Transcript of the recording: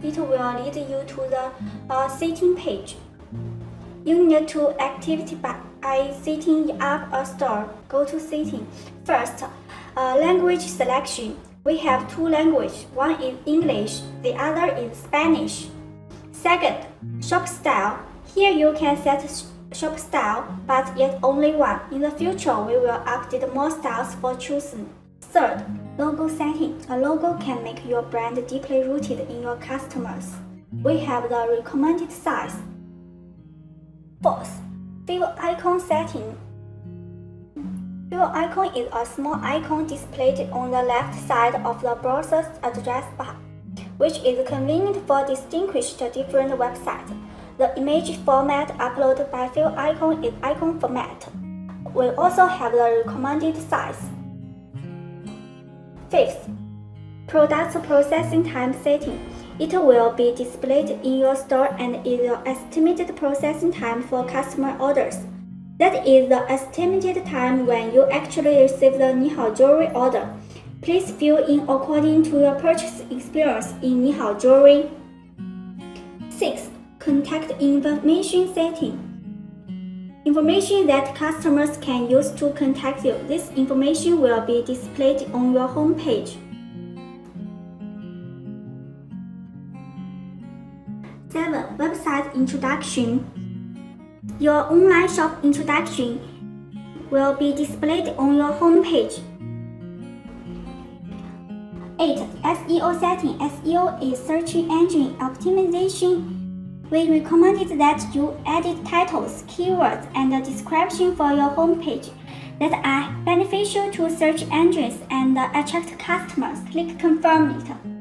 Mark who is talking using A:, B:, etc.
A: It will lead you to the setting page. You need to activate by setting up a store. Go to setting. First, language selection. We have two languages. One is English, the other is Spanish. Second, shop style. Here you can set shop style, but yet only one. In the future, we will update more styles for choosing. Third, logo setting. A logo can make your brand deeply rooted in your customers. We have the recommended size. Fourth, fill icon setting. Fill icon is a small icon displayed on the left side of the browser's address bar, which is convenient for distinguishing different websites. The image format uploaded by fill icon is icon format. We also have the recommended size. Fifth, product processing time setting. It will be displayed in your store and is the estimated processing time for customer orders. That is the estimated time when you actually receive the Nihaojewelry order. Please fill in according to your purchase experience in Nihaojewelry. 6. Contact information setting. Information that customers can use to contact you. This information will be displayed on your home page. 7. Website introduction. Your online shop introduction will be displayed on your home page. 8. SEO setting. SEO is search engine optimization. We recommended that you edit titles, keywords, and a description for your homepage that are beneficial to search engines and attract customers. Click Confirm it.